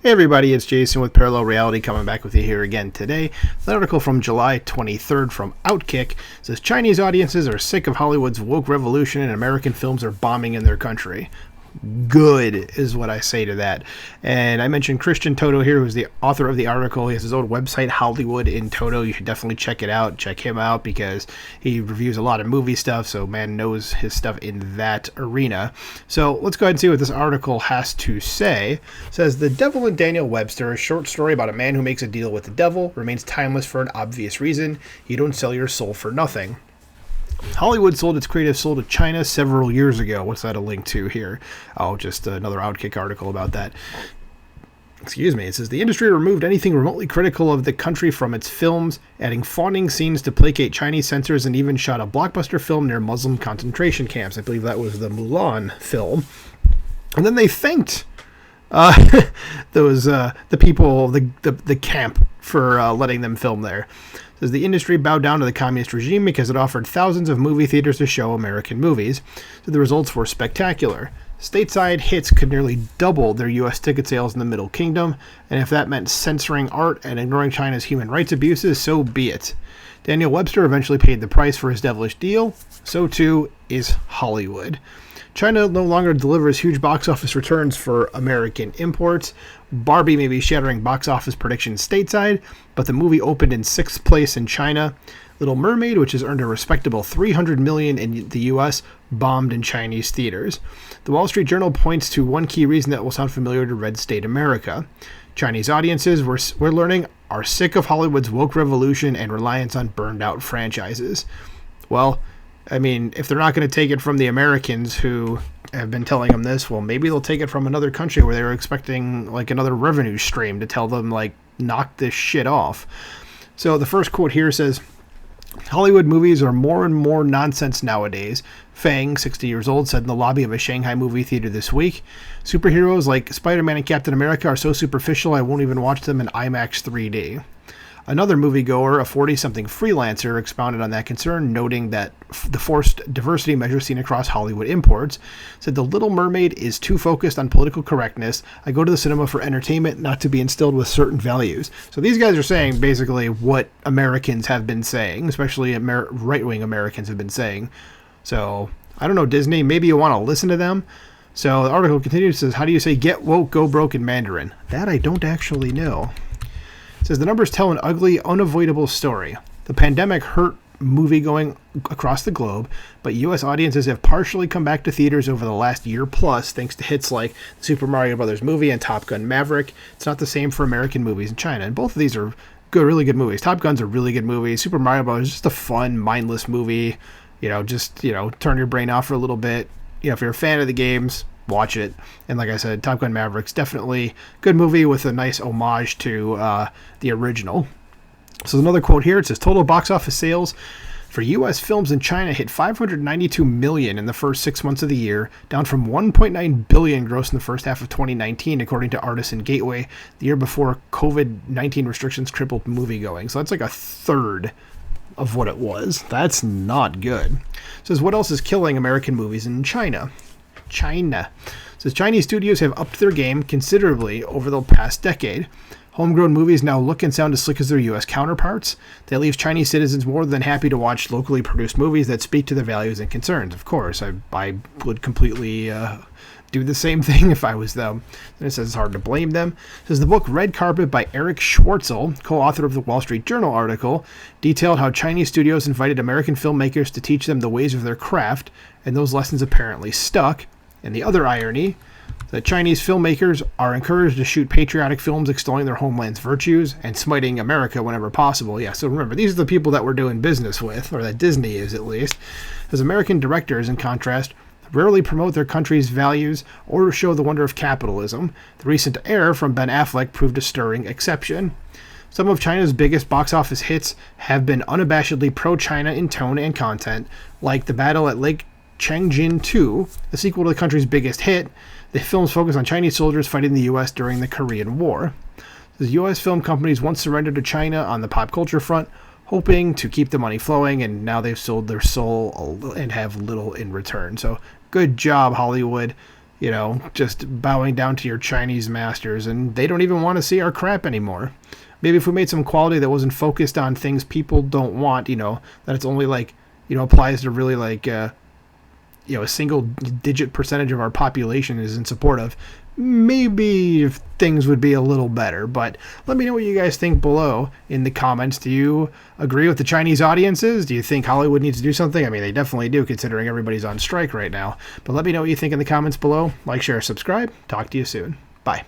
Hey everybody, it's Jason with Parallel Reality coming back with you here again today. An article from July 23rd from Outkick says Chinese audiences are sick of Hollywood's woke revolution and American films are bombing in their country. Good is what I say to that. And I mentioned Christian Toto here, who's the author of the article. He has his own website, Hollywood in Toto. You should definitely check it out. Check him out because he reviews a lot of movie stuff, so man knows his stuff in that arena. So let's go ahead and see what this article has to say. It says, The Devil and Daniel Webster, a short story about a man who makes a deal with the devil, remains timeless for an obvious reason. You don't sell your soul for nothing. Hollywood sold its creative soul to China several years ago. What's that a link to here? Oh, just another Outkick article about that. Excuse me. It says the industry removed anything remotely critical of the country from its films, adding fawning scenes to placate Chinese censors, and even shot a blockbuster film near Muslim concentration camps. I believe that was the Mulan film. And then they thanked the people, the camp, for letting them film there. Says the industry bowed down to the communist regime because it offered thousands of movie theaters to show American movies. So the results were spectacular. Stateside hits could nearly double their U.S. ticket sales in the Middle Kingdom, and if that meant censoring art and ignoring China's human rights abuses, so be it. Daniel Webster eventually paid the price for his devilish deal. So too is Hollywood. China no longer delivers huge box office returns for American imports. Barbie may be shattering box office predictions stateside, but the movie opened in 6th place in China. Little Mermaid, which has earned a respectable $300 million in the U.S., bombed in Chinese theaters. The Wall Street Journal points to one key reason that will sound familiar to Red State America. Chinese audiences, we're learning, are sick of Hollywood's woke revolution and reliance on burned-out franchises. Well, I mean, if they're not going to take it from the Americans who have been telling them this, well, maybe they'll take it from another country where they were expecting, like, another revenue stream to tell them, like, knock this shit off. So the first quote here says, Hollywood movies are more and more nonsense nowadays. Fang, 60 years old, said in the lobby of a Shanghai movie theater this week. Superheroes like Spider-Man and Captain America are so superficial I won't even watch them in IMAX 3D. Another moviegoer, a 40-something freelancer, expounded on that concern, noting that the forced diversity measure seen across Hollywood imports, said The Little Mermaid is too focused on political correctness. I go to the cinema for entertainment, not to be instilled with certain values. So these guys are saying basically what Americans have been saying, especially right-wing Americans have been saying. So, I don't know, Disney, maybe you want to listen to them. So the article continues, says, how do you say get woke, go broke in Mandarin? That I don't actually know. It says the numbers tell an ugly, unavoidable story. The pandemic hurt movie-going across the globe, but U.S. audiences have partially come back to theaters over the last year plus thanks to hits like the Super Mario Bros. Movie and Top Gun Maverick. It's not the same for American movies in China, and both of these are good, really good movies. Top Gun's a really good movie. Super Mario Bros. Is just a fun, mindless movie. Turn your brain off for a little bit. If you're a fan of the games, watch it. And like I said, Top Gun Maverick's definitely a good movie with a nice homage to the original. So there's another quote here. It says total box office sales for U.S. films in China hit $592 million in the first 6 months of the year, down from $1.9 billion gross in the first half of 2019, according to Artisan Gateway, the year before COVID-19 restrictions crippled moviegoing. So that's like a third of what it was. That's not good. It says what else is killing American movies in China? China. It says Chinese studios have upped their game considerably over the past decade. Homegrown movies now look and sound as slick as their U.S. counterparts. That leaves Chinese citizens more than happy to watch locally produced movies that speak to their values and concerns. Of course, I would completely do the same thing if I was them. And it says it's hard to blame them. It says the book Red Carpet by Eric Schwartzel, co-author of the Wall Street Journal article, detailed how Chinese studios invited American filmmakers to teach them the ways of their craft, and those lessons apparently stuck. And the other irony, that Chinese filmmakers are encouraged to shoot patriotic films extolling their homeland's virtues and smiting America whenever possible. Yeah, so remember, these are the people that we're doing business with, or that Disney is at least. As American directors, in contrast, rarely promote their country's values or show the wonder of capitalism. The recent Air from Ben Affleck proved a stirring exception. Some of China's biggest box office hits have been unabashedly pro-China in tone and content, like The Battle at Lake Changjin 2, the sequel to the country's biggest hit. The film's focus on Chinese soldiers fighting the U.S. during the Korean War. The U.S. film companies once surrendered to China on the pop culture front, hoping to keep the money flowing, and now they've sold their soul and have little in return. So good job, Hollywood. just bowing down to your Chinese masters, and they don't even want to see our crap anymore. Maybe if we made some quality that wasn't focused on things people don't want, that it's only like, applies to really like, a single digit percentage of our population is in support of, maybe things would be a little better. But let me know what you guys think below in the comments. Do you agree with the Chinese audiences? Do you think Hollywood needs to do something? I mean, they definitely do, considering everybody's on strike right now. But let me know what you think in the comments below. Like, share, subscribe. Talk to you soon. Bye.